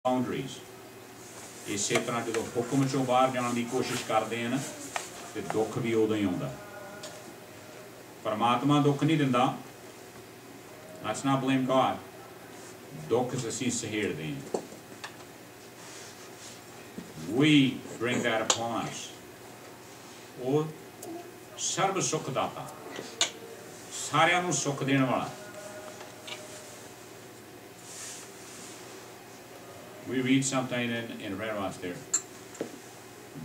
boundaries. इसे तरह जो हुक्म चों बाहर जाने की कोशिश करते हैं ना तो दुख भी उदों ही आता। परमात्मा दुख नहीं दिंदा। Let's not blame God. दुख असीं सहेड़ते हैं। We bring that upon us. वो सर्व सुखदाता, सारिਆਂ ਨੂੰ सुख देने वाला। We read something in Redwatch there.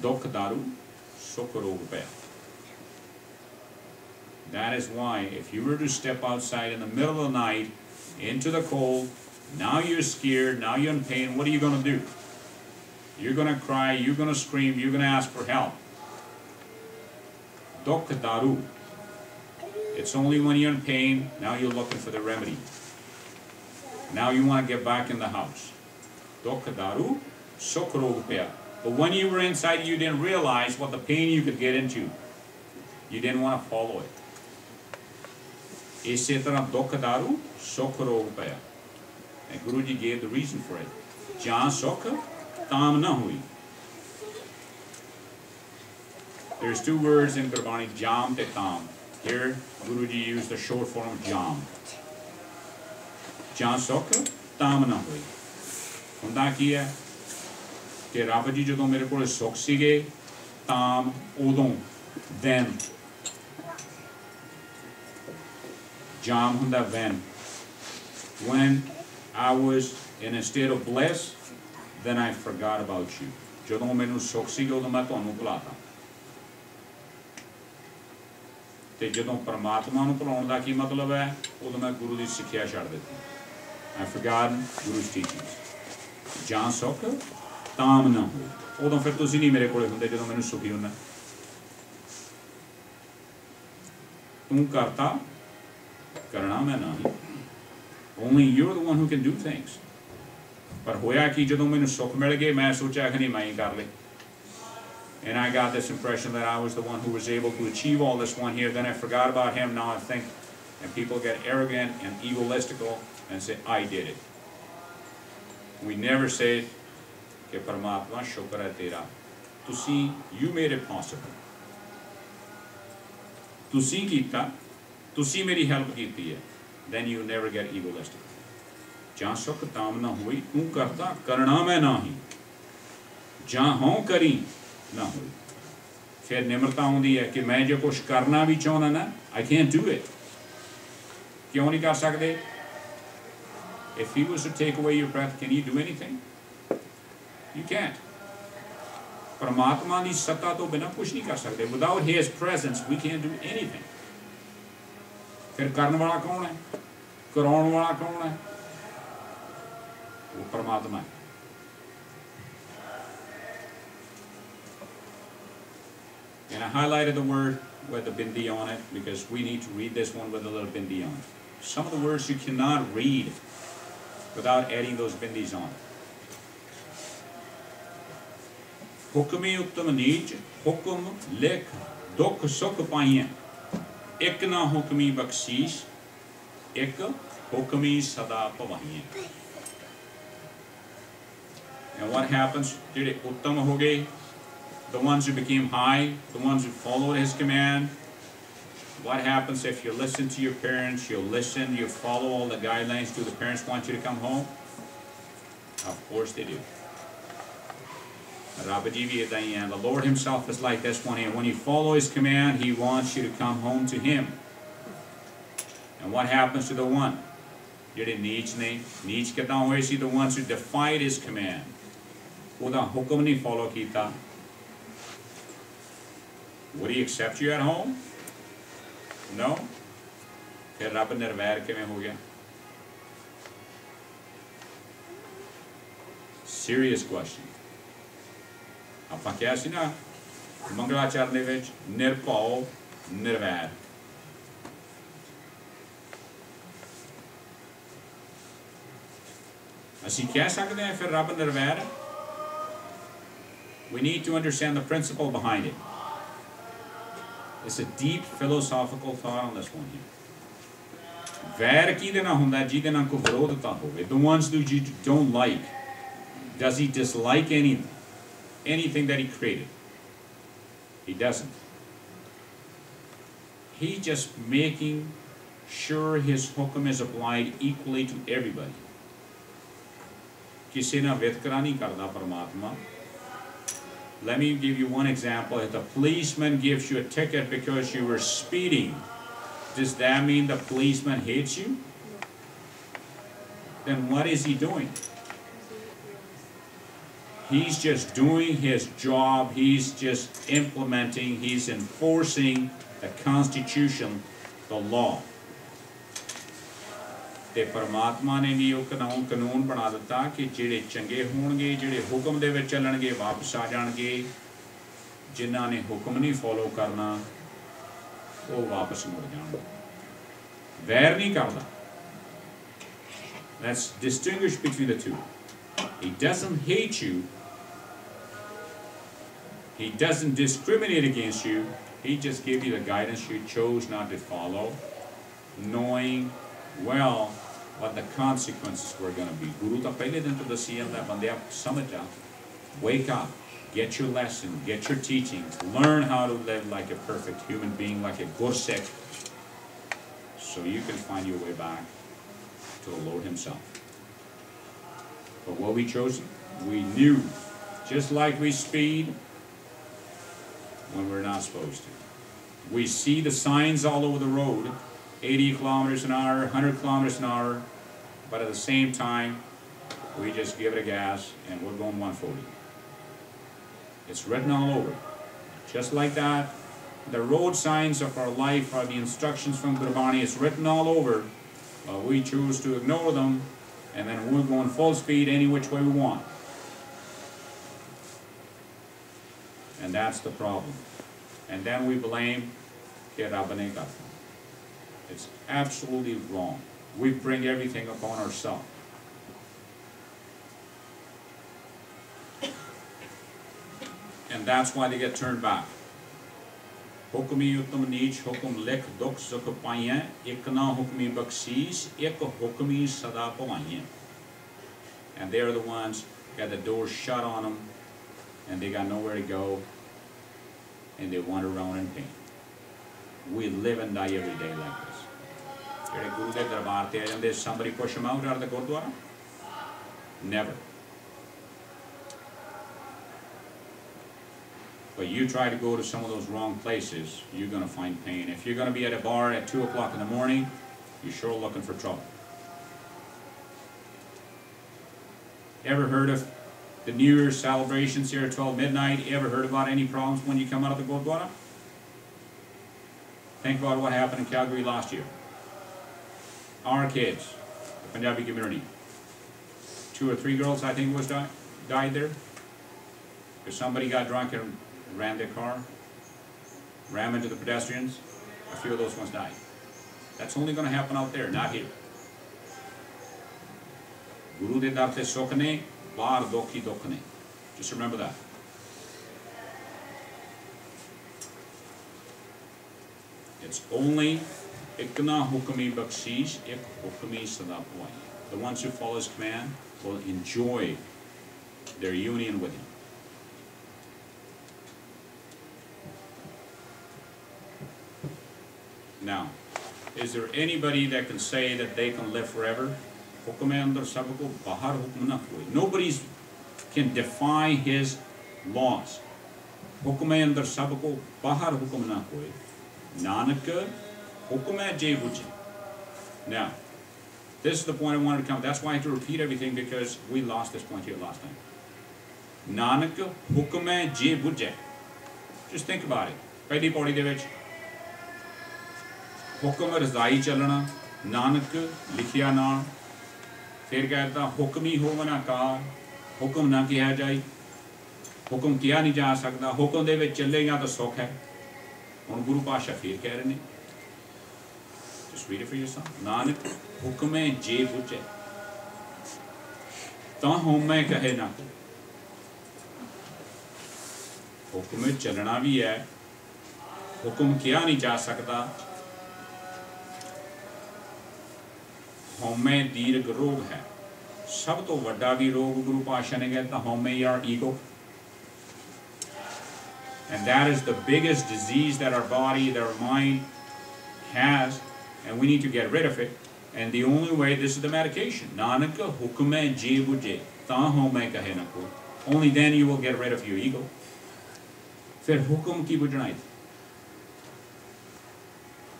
Dukh daru, sukh rog paya. That is why if you were to step outside in the middle of the night into the cold, now you're scared, now you're in pain, what are you going to do? You're going to cry, you're going to scream, you're going to ask for help. Dukh daru. It's only when you're in pain, now you're looking for the remedy. Now you want to get back in the house. Dukh daru, sukh rog paya. But when you were inside, you didn't realize what the pain you could get into. You didn't want to follow it. Isse tarah dukh daru, sukh rog paya. And Guruji gave the reason for it. Jan sukh, tam na hui. There's two words in Gurbani, jam te tam. Here, Guruji used the short form jam. Jan sukh, tam na hui. ਹੁੰਦਾ ਕੀ ਹੈ ਕਿ ਰੱਬ ਜੀ ਜਦੋਂ ਮੇਰੇ ਕੋਲ ਸੁੱਖ ਸੀਗੇ ਤਾਂ ਉਦੋਂ then ਜਾਮ ਹੁੰਦਾ when I was in a state of bliss then I forgot about you ਜਦੋਂ ਮੈਨੂੰ ਸੁੱਖ ਸੀਗਾ ਉਦੋਂ ਮੈਂ ਤੁਹਾਨੂੰ ਭੁਲਾਤਾ ਤੇ ਜਦੋਂ ਪਰਮਾਤਮਾ ਨੂੰ ਭੁਲਾਉਣ ਦਾ ਕੀ ਮਤਲਬ ਹੈ ਉਦੋਂ ਮੈਂ ਗੁਰੂ ਦੀ ਸਿੱਖਿਆ ਛੱਡ ਦਿੱਤੀ I forgotten Guru's teachings ਜਾਂ ਸੁੱਖ ਤਾਮ ਨਾ ਹੋ ਉਦੋਂ ਫਿਰ ਤੁਸੀਂ ਨਹੀਂ ਮੇਰੇ ਕੋਲੇ ਹੁੰਦੇ ਜਦੋਂ ਮੈਨੂੰ ਸੁਖੀ ਹੁੰਦਾ ਤੂੰ ਕਰਤਾ ਕਰਨਾ ਮੈਂ ਨਹੀਂ only you're the one who can do things ਪਰ ਹੋਇਆ ਕਿ ਜਦੋਂ ਮੈਨੂੰ ਸੁੱਖ ਮਿਲ ਗਏ ਮੈਂ ਸੋਚਿਆ ਕਿ ਨਹੀਂ ਮੈਂ ਹੀ ਕਰ ਲੇ and I got this impression that I was the one who was able to achieve all this one here then I forgot about him now I think and people get arrogant and egoistical and say I did it We never say कि परमात्मा शुक्र है तेरा तुसी you made it possible तुसी कीता तुसी मेरी हेल्प कीती है then you never get egoistic जां सुख ताम ना हुई तू करता करना मैं नहीं जां हों करी ना हुई फिर निम्रता आउंदी है कि मैं जो कुछ करना भी चाहना ना I can't do it क्यों नहीं कर सकते If he was to take away your breath, can you do anything? You can't. Paramatma di satta to bina kuch nahi kar sakte. Without his presence, we can't do anything. Fir karan wala kaun hai? Karaun wala kaun hai? Wo Paramatma hai. And I highlighted the word with the bindi on it because we need to read this one with a little bindi on it. Some of the words you cannot read without adding those bindis on. Hukmi uttam neech, hukum lekh, dukh sukh paiyan. Ek na hukmi bakshish, ek hukmi sada pavaiyan. And what happens? Did it uttam ho gaye? The ones who became high, the ones who followed his command. What happens if you listen to your parents, you listen, you follow all the guidelines? Do the parents want you to come home? Of course they do. The Lord himself is like this one here. When you follow his command, he wants you to come home to him. And what happens to the one? ਜਿਹੜੇ ਨੀਚ ਨੇ ਨੀਚ ਕਿਦਾਂ ਹੋਏ ਸੀ the ones who defied his command ਉਹਦਾ ਹੁਕਮ ਨਹੀਂ follow ਕੀਤਾ would he accept you at home? No? फिर रब निर्वैर किवें हो गया? Serious question. ਆਪਾਂ ਕਿਹਾ ਸੀ ਨਾ ਮੰਗਲਾਚਰਨ ਦੇ ਵਿੱਚ ਨਿਰਭਉ ਨਿਰਵੈਰ ਅਸੀਂ ਕਹਿ ਸਕਦੇ ਹਾਂ ਫਿਰ ਰੱਬ ਨਿਰਵੈਰ We need to understand the principle behind it. It's a deep philosophical thought on this one here. ਵੈਰ ਕਿਹਦੇ ਨਾਲ ਹੁੰਦਾ ਜਿਹਦੇ ਨਾਲ ਕੋਈ ਵਿਰੋਧਤਾ ਹੋਵੇ the ones that you don't like Does he dislike anything that he created? He doesn't. He's just making sure his hukum is applied equally to everybody. Kisi na vitkara nahi karda Paramatma. Let me give you one example. If the policeman gives you a ticket because you were speeding, does that mean the policeman hates you? Then what is he doing? He's just doing his job. He's just implementing, he's enforcing the Constitution, the law. ते परमात्मा ने भी वो कानून बना दिता कि जिहड़े चंगे होणगे, जिहड़े हुक्म दे विच चलणगे वापस आ जाणगे, जिन्हां ने हुक्म नहीं फॉलो करना वो वापस मुड़ जाणगे। वैर नहीं करदा। Let's distinguish between the two. He doesn't hate you. He doesn't discriminate against you. He just gave you the guidance you chose not to follow, knowing well what the consequences were going to be. Guru ta pehle din to dasi janda bandya samajh ja. Wake up, get your lesson, get your teachings, learn how to live like a perfect human being, like a Gursikh, so you can find your way back to the Lord Himself. But what we chose, we knew, just like we speed when we're not supposed to. We see the signs all over the road, 80 kilometers an hour, 100 kilometers an hour, but at the same time, we just give it a gas and we're going 140. It's written all over. Just like that, the road signs of our life are the instructions from Gurbani. It's written all over. We choose to ignore them, and then we're going full speed any which way we want. And that's the problem. And then we blame कि रब ने करता. It's absolutely wrong. We bring everything upon ourselves. And that's why they get turned back. Hukmi uttam neech hukum likh dukh sukh paiyan, ek na hukmi bakshish, ek hukmi sada pavaiyan. And they're the ones got the doors shut on them, and they got nowhere to go, and they wander around in pain. We live and die every day like this. Jehde Guru de darbar te aa jande, somebody push them out of the Gurdwara? Never. But you try to go to some of those wrong places, you're going to find pain. If you're going to be at a bar at 2 o'clock in the morning, you're sure looking for trouble. Ever heard of the New Year's celebrations here at 12 midnight? Ever heard about any problems when you come out of the Gurdwara? Think about what happened in Calgary last year. Our kids, the Punjabi community, 2 or 3 girls I think was died there because somebody got drunk and ran their car, ran into the pedestrians. A few of those ones died. That's only going to happen out there, not here. Guru de dar te sukh ne, bahar dukh hi dukh ne. Just remember that. It's only ikna hukmi bakshish, ik hukmi sada pawai. The ones who follow His command will enjoy their union with Him. Now, is there anybody that can say that they can live forever? Nobody can defy His laws. Now, this is the point I wanted to come. That's why I had to repeat everything, because we lost this point here last time. Nanak hukum je bujhe. Just think about it. Pehli paudi de vich हुक्म रज़ाई चलना, नानक लिखिया ना, फिर कहता हुक्म ही हो ना car, हुक्म ना किया जाए, हुक्म किया नहीं जा सकता, हुक्म दे विच चलेगा तो सुख है. हुण गुरु पातशाह फिर कह रहे हैं, just read it for yourself. Nanak हुक्म जे बुझे, तां होमै कहे ना को. हुक्म चलना भी है, हुक्म किया नहीं जा सकता. हौमे दीर्घ रोग है, ਸਭ ਤੋਂ ਵੱਡਾ ਵੀ ਰੋਗ ਗੁਰੂ ਪਾਤਸ਼ਾਹ ਨੇ ਕਹਿਤਾ ਹਉਮੈ or ego. And that is the biggest disease that our body, that our mind has, and we need to get rid of it. And the only way, this is the medication. Nanak hukum hai je bujhe, ta haume kahe na ko. Only then you will get rid of your ego. Fir hukum ki bujhnai.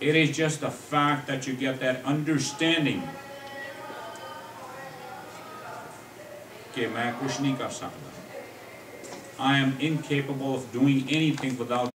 It is just the fact that you get that understanding कि मैं कुछ नहीं कर सकता. I am incapable of doing anything without